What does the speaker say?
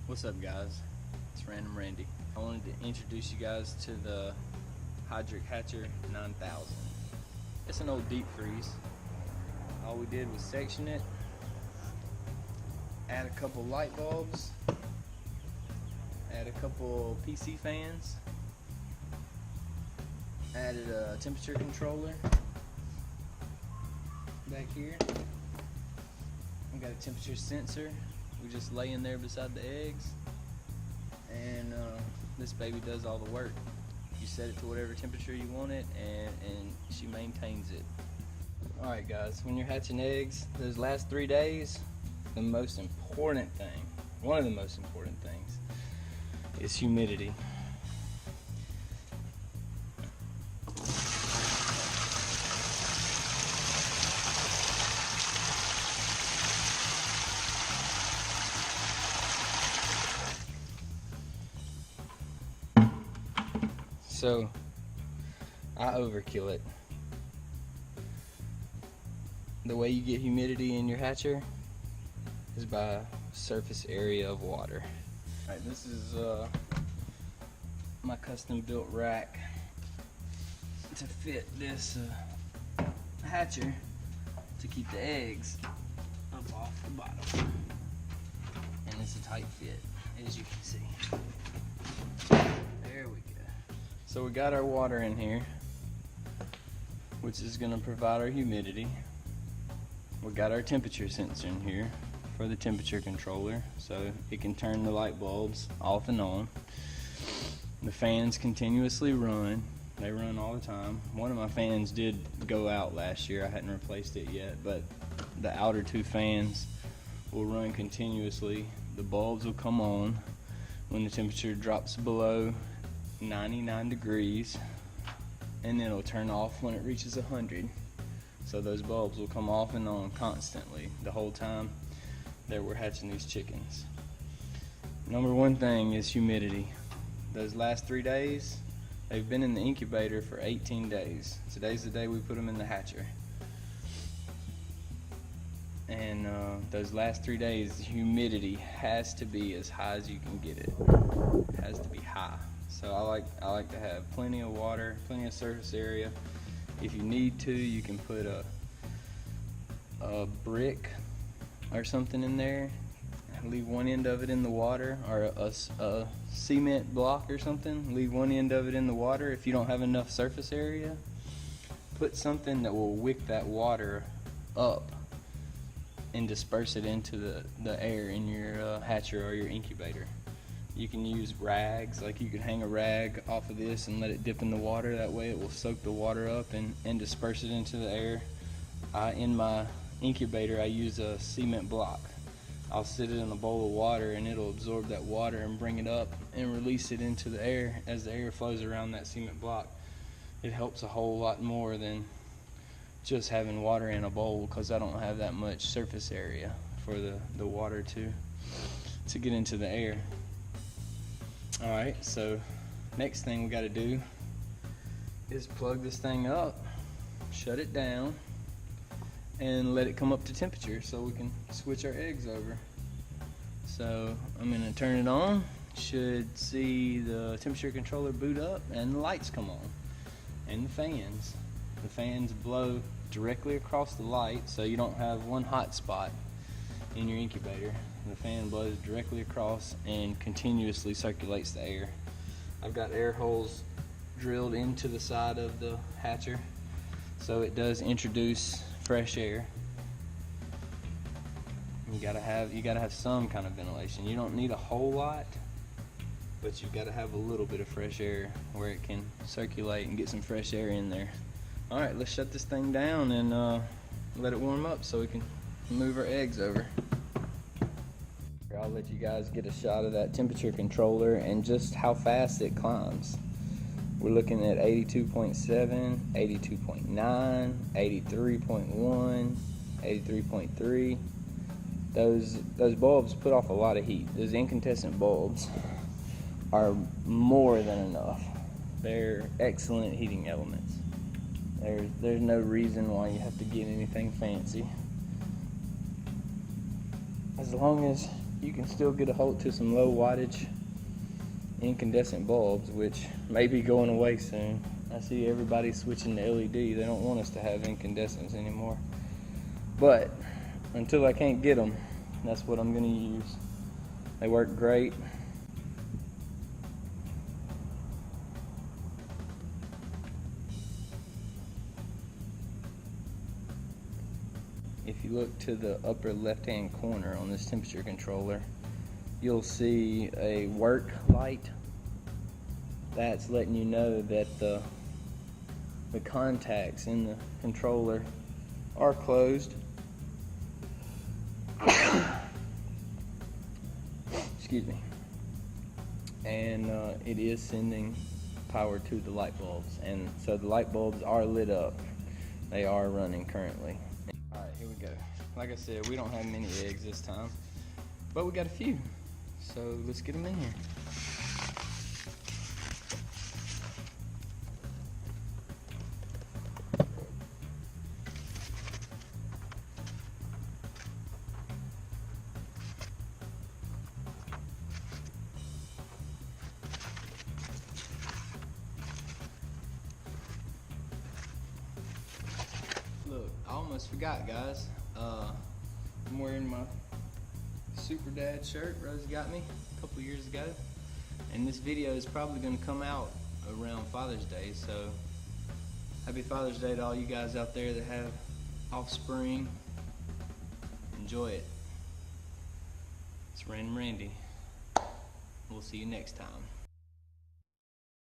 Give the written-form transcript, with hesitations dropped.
What's up, guys? It's Random Randy. I wanted to introduce you guys to the Hydrick Hatcher 9000. It's an old deep freeze. All we did was section it, add a couple light bulbs, add a couple PC fans, added a temperature controller back here. We got a temperature sensor. We just lay in there beside the eggs, and this baby does all the work. You set it to whatever temperature you want it, and she maintains it. Alright guys, when you're hatching eggs, those last 3 days, the most important thing, one of the most important things, is humidity. So I overkill it. The way you get humidity in your hatcher is by surface area of water. Alright, this is my custom built rack to fit this hatcher to keep the eggs up off the bottom. And it's a tight fit, as you can see. There we go. So we got our water in here, which is going to provide our humidity. We got our temperature sensor in here for the temperature controller, so it can turn the light bulbs off and on. The fans continuously run. They run all the time. One of my fans did go out last year. I hadn't replaced it yet, but the outer two fans will run continuously. The bulbs will come on when the temperature drops below 99 degrees, and then it'll turn off when it reaches 100. So those bulbs will come off and on constantly the whole time that we're hatching these chickens. Number one thing is humidity. Those last 3 days, they've been in the incubator for 18 days. Today's the day we put them in the hatcher. And those last 3 days, the humidity has to be as high as you can get it. It has to be high. So I like to have plenty of water, plenty of surface area. If you need to, you can put a brick or something in there, leave one end of it in the water, or a cement block or something, leave one end of it in the water. If you don't have enough surface area, put something that will wick that water up and disperse it into the air in your hatcher or your incubator. You can use rags, like you could hang a rag off of this and let it dip in the water. That way it will soak the water up and disperse it into the air. In my incubator, I use a cement block. I'll sit it in a bowl of water, and it'll absorb that water and bring it up and release it into the air as the air flows around that cement block. It helps a whole lot more than just having water in a bowl, because I don't have that much surface area for the water to get into the air. Alright, so next thing we got to do is plug this thing up, shut it down, and let it come up to temperature so we can switch our eggs over. So I'm going to turn it on. Should see the temperature controller boot up and the lights come on, and the fans. The fans blow directly across the light, so you don't have one hot spot in your incubator. The fan blows directly across and continuously circulates the air. I've got air holes drilled into the side of the hatcher, so it does introduce fresh air. You gotta have some kind of ventilation. You don't need a whole lot, but you've got to have a little bit of fresh air where it can circulate and get some fresh air in there. All right, let's shut this thing down and let it warm up so we can move our eggs over. I'll let you guys get a shot of that temperature controller and just how fast it climbs. We're looking at 82.7, 82.9, 83.1, 83.3. Those bulbs put off a lot of heat. Those incandescent bulbs are more than enough. They're excellent heating elements. There's no reason why you have to get anything fancy. As long as you can still get a hold to some low wattage incandescent bulbs, which may be going away soon. I see everybody switching to LED. They don't want us to have incandescents anymore. But until I can't get them, that's what I'm going to use. They work great. If you look to the upper left-hand corner on this temperature controller, you'll see a work light. That's letting you know that the contacts in the controller are closed. Excuse me. And it is sending power to the light bulbs, and so the light bulbs are lit up. They are running currently. Alright, here we go. Like I said, we don't have many eggs this time, but we got a few, so let's get them in here. Look, I almost forgot, guys. I'm wearing my Super Dad shirt Rosie got me a couple years ago, and this video is probably going to come out around Father's Day, so happy Father's Day to all you guys out there that have offspring. Enjoy it. It's Random Randy. We'll see you next time.